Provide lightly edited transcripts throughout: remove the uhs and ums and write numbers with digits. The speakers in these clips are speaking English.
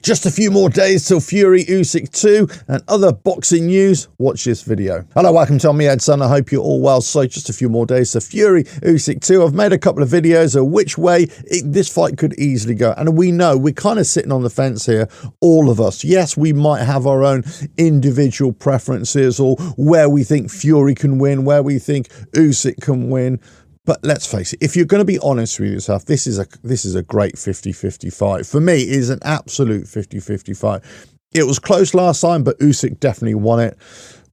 Just a few more days till Fury Usyk 2 and other boxing news. Watch this video. Hello, welcome to me, Ed Son. I hope you're all well. So just a few more days to Fury Usyk 2. I've made a couple of videos of which way this fight could easily go. And we know we're kind of sitting on the fence here, all of us. Yes, we might have our own individual preferences or where we think Fury can win, where we think Usyk can win. But let's face it, if you're going to be honest with yourself, this is a great 50-50 fight. For me, it is an absolute 50-50 fight. It was close last time, but Usyk definitely won it.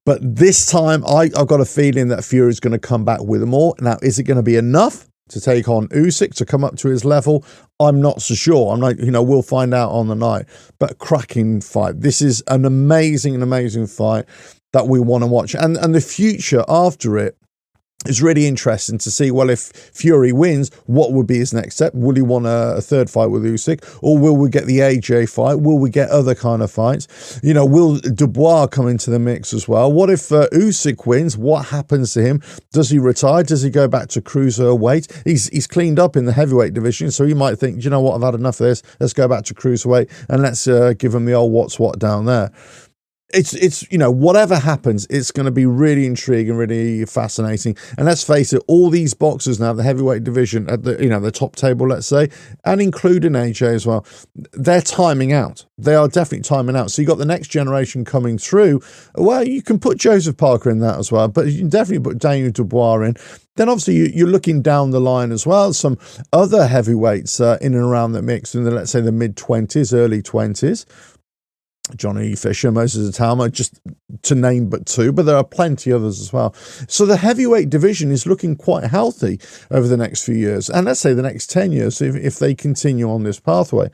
But this time, I've got a feeling that Fury's going to come back with more. Now, is it going to be enough to take on Usyk, to come up to his level? I'm not so sure. I'm like, we'll find out on the night. But cracking fight. This is an amazing fight that we want to watch. And the future after it, it's really interesting to see, well, if Fury wins, what would be his next step? Will he want a third fight with Usyk? Or will we get the AJ fight? Will we get other kind of fights? Will Dubois come into the mix as well? What if Usyk wins? What happens to him? Does he retire? Does he go back to cruiserweight? He's cleaned up in the heavyweight division, so he might think, you know what, I've had enough of this. Let's go back to cruiserweight and let's give him the old what's what down there. It's whatever happens, it's going to be really intriguing, really fascinating. And let's face it, all these boxers now, the heavyweight division at the top table, let's say, and including AJ as well, they're timing out. They are definitely timing out. So you got the next generation coming through. Well, you can put Joseph Parker in that as well, but you can definitely put Daniel Dubois in. Then obviously you're looking down the line as well, some other heavyweights in and around the mix in the, let's say, the mid-20s, early 20s. Johnny Fisher, Moses Atama, just to name but two, but there are plenty others as well. So the heavyweight division is looking quite healthy over the next few years, and let's say the next 10 years if they continue on this pathway.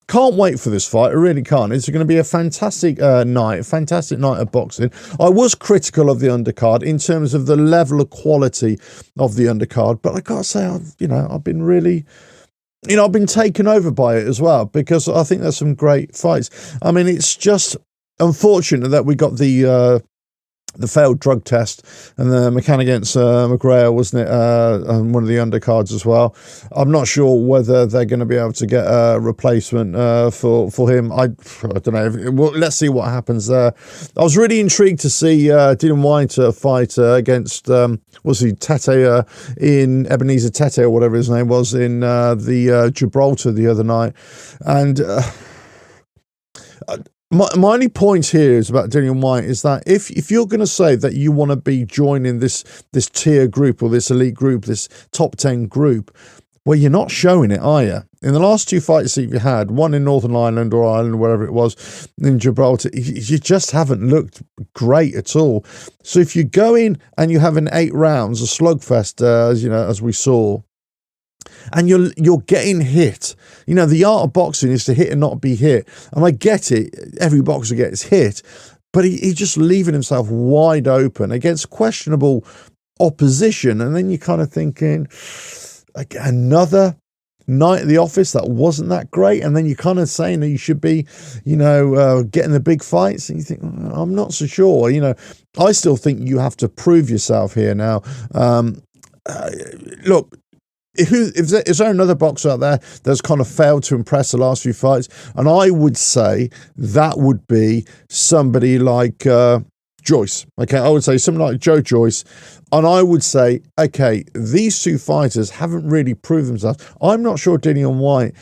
Can't wait for this fight. I really can't. It's going to be a fantastic night of boxing. I was critical of the undercard in terms of the level of quality of the undercard, but I gotta say, I've been really... I've been taken over by it as well, because I think there's some great fights. I mean, it's just unfortunate that we got the failed drug test and the McCann against McGrail, wasn't it? One of the undercards as well. I'm not sure whether they're going to be able to get a replacement for him. I don't know. Well, let's see what happens there. I was really intrigued to see Dillian Whyte fight against Tete in Ebenezer Tete or whatever his name was in the Gibraltar the other night, and. My only point here is about Dillian Whyte is that if you're going to say that you want to be joining this tier group or this elite group, this top 10 group, well, you're not showing it, are you? In the last two fights that you had, one in Northern Ireland or Ireland, wherever it was, in Gibraltar, you just haven't looked great at all. So if you go in and you have an 8 rounds, a slugfest, as we saw, and you're getting hit. The art of boxing is to hit and not be hit. And I get it. Every boxer gets hit. But he's just leaving himself wide open against questionable opposition. And then you're kind of thinking, another night at the office that wasn't that great. And then you're kind of saying that you should be, getting the big fights. And you think, I'm not so sure. I still think you have to prove yourself here now. Look, is there another boxer out there that's kind of failed to impress the last few fights? And I would say that would be somebody like Joyce. Okay, I would say somebody like Joe Joyce. And I would say, okay, these two fighters haven't really proved themselves. I'm not sure Dillian Whyte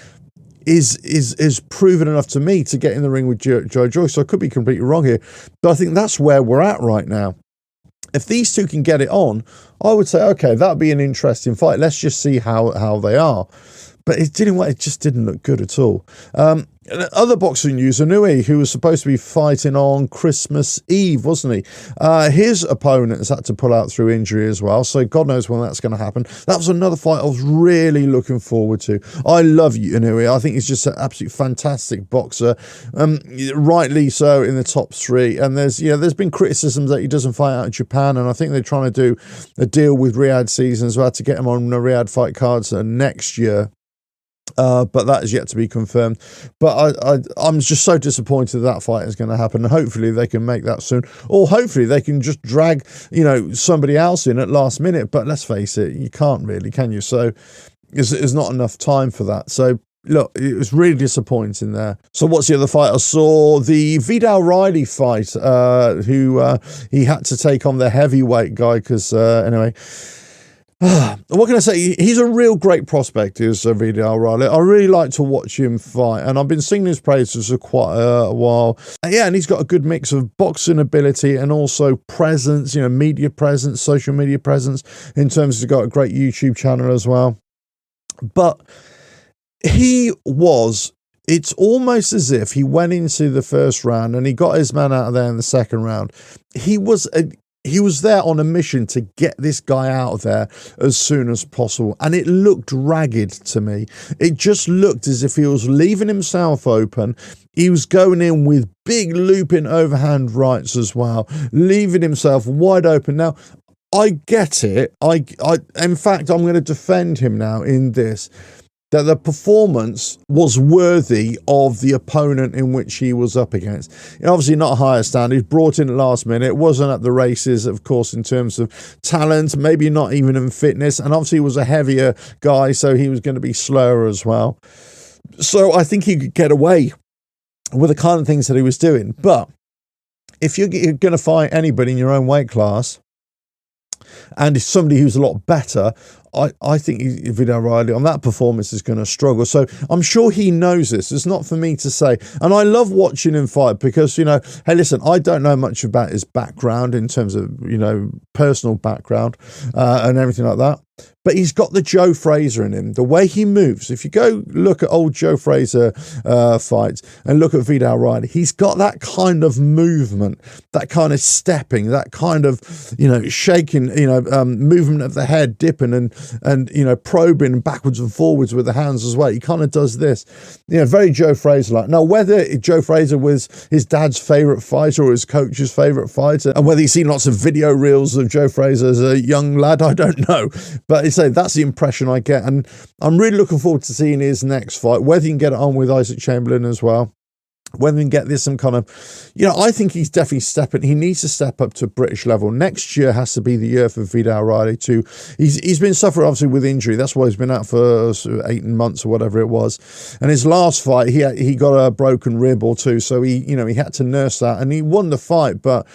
is proven enough to me to get in the ring with Joe Joyce. So I could be completely wrong here. But I think that's where we're at right now. If these two can get it on, I would say, okay, that'd be an interesting fight. Let's just see how they are. But it just didn't look good at all. Other boxing news, Inoue, who was supposed to be fighting on Christmas Eve, wasn't he? His opponent has had to pull out through injury as well, so God knows when that's going to happen. That was another fight I was really looking forward to. I love Inoue. I think he's just an absolutely fantastic boxer, rightly so in the top 3. And there's been criticisms that he doesn't fight out of Japan, and I think they're trying to do a deal with Riyadh Season as well to get him on the Riyadh fight cards next year. But that is yet to be confirmed. But I'm just so disappointed that fight is going to happen. Hopefully they can make that soon, or hopefully they can just drag somebody else in at last minute. But let's face it, you can't really, can you? So there's not enough time for that. So look, it was really disappointing there. So what's the other fight I saw? The Vidal Riley fight, who he had to take on the heavyweight guy because, anyway... what can I say? He's a real great prospect, is Vidal Riley. I really like to watch him fight, and I've been singing his praises for quite a while. Yeah, and he's got a good mix of boxing ability and also presence, media presence, social media presence, in terms of he's got a great YouTube channel as well. But it's almost as if he went into the first round and he got his man out of there in the second round. He was there on a mission to get this guy out of there as soon as possible. And it looked ragged to me. It just looked as if he was leaving himself open. He was going in with big looping overhand rights as well, leaving himself wide open. Now, I get it. In fact, I'm going to defend him now in this, that the performance was worthy of the opponent in which he was up against. Obviously not a higher standard. He was brought in at last minute. It wasn't at the races, of course, in terms of talent, maybe not even in fitness. And obviously he was a heavier guy, so he was going to be slower as well. So I think he could get away with the kind of things that he was doing. But if you're going to fight anybody in your own weight class, and if somebody who's a lot better, I think Vidal Riley on that performance is going to struggle. So I'm sure he knows this. It's not for me to say. And I love watching him fight because, hey, listen, I don't know much about his background in terms of, personal background and everything like that. But he's got the Joe Fraser in him. The way he moves, if you go look at old Joe Fraser fights and look at Vidal Riley, he's got that kind of movement, that kind of stepping, that kind of, shaking, movement of the head, dipping and probing backwards and forwards with the hands as well. He kind of does this, very Joe Fraser-like. Now, whether Joe Fraser was his dad's favourite fighter or his coach's favourite fighter, and whether he's seen lots of video reels of Joe Fraser as a young lad, I don't know. But that's the impression I get, and I'm really looking forward to seeing his next fight, whether he can get it on with Isaac Chamberlain as well, whether he can get this some kind of, I think he's definitely he needs to step up to British level. Next year has to be the year for Vidal Riley too. He's been suffering obviously with injury. That's why he's been out for 8 months or whatever it was. And his last fight, he got a broken rib or two, so he had to nurse that, and he won the fight, but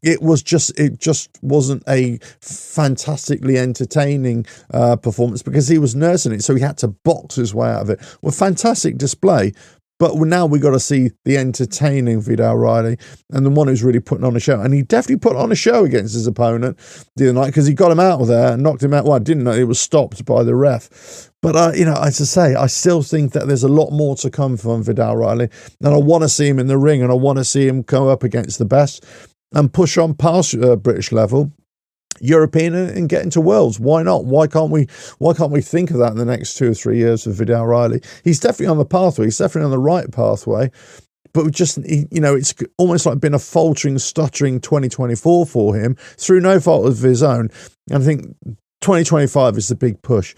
it just wasn't a fantastically entertaining performance because he was nursing it, so he had to box his way out of it. Well, fantastic display. But now we got to see the entertaining Vidal Riley and the one who's really putting on a show. And he definitely put on a show against his opponent the other night because he got him out of there and knocked him out. Well, I didn't know it was stopped by the ref. But, as I say, I still think that there's a lot more to come from Vidal Riley. And I want to see him in the ring, and I want to see him go up against the best and push on past British level, European, and get into worlds. Why not? Why can't we think of that in the next 2 or 3 years for Vidal Riley? He's definitely on the pathway. He's definitely on the right pathway. But it's almost like been a faltering, stuttering 2024 for him through no fault of his own. And I think 2025 is the big push.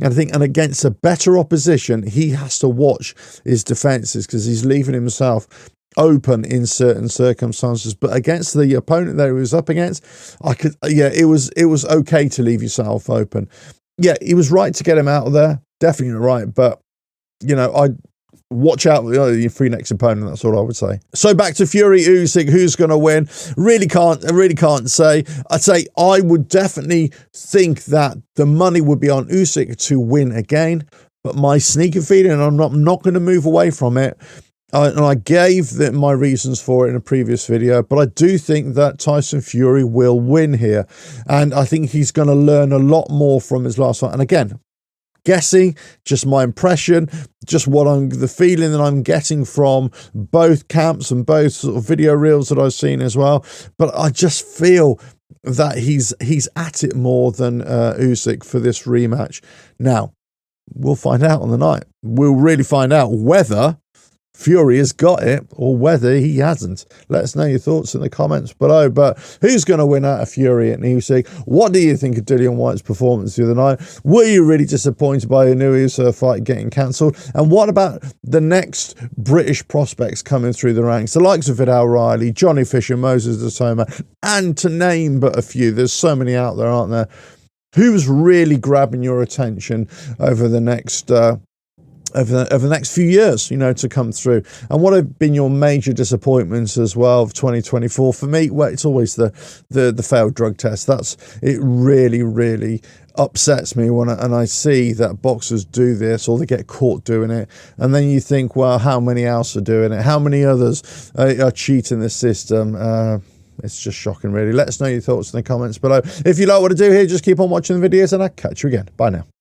And against a better opposition, he has to watch his defences because he's leaving himself open in certain circumstances. But against the opponent that he was up against, it was okay to leave yourself open. Yeah, he was right to get him out of there, definitely right. But I watch out for your free next opponent. That's all I would say. So back to Fury Usyk, who's going to win? Really can't say. I'd say I would definitely think that the money would be on Usyk to win again. But my sneaky feeling, and I'm not going to move away from it. And I gave my reasons for it in a previous video, but I do think that Tyson Fury will win here. And I think he's going to learn a lot more from his last fight. And again, guessing, just my impression, just the feeling that I'm getting from both camps and both sort of video reels that I've seen as well. But I just feel that he's at it more than Usyk for this rematch. Now, we'll find out on the night. We'll really find out whether Fury has got it or whether he hasn't. Let us know your thoughts in the comments below. But who's going to win out of Fury and Usyk? What do you think of Dillian Whyte's performance the other night? Were you really disappointed by the new Usyk fight getting cancelled? And what about the next British prospects coming through the ranks? The likes of Vidal Riley, Johnny Fisher, Moses Datoma, and to name but a few. There's so many out there, aren't there? Who's really grabbing your attention over the next over the next few years, you know, to come through. And what have been your major disappointments as well of 2024? For me, well, it's always the failed drug test. It really upsets me when I see that boxers do this or they get caught doing it. And then you think, well, how many else are doing it? How many others are cheating the system? It's just shocking, really. Let us know your thoughts in the comments below. If you like what I do here, just keep on watching the videos and I'll catch you again. Bye now.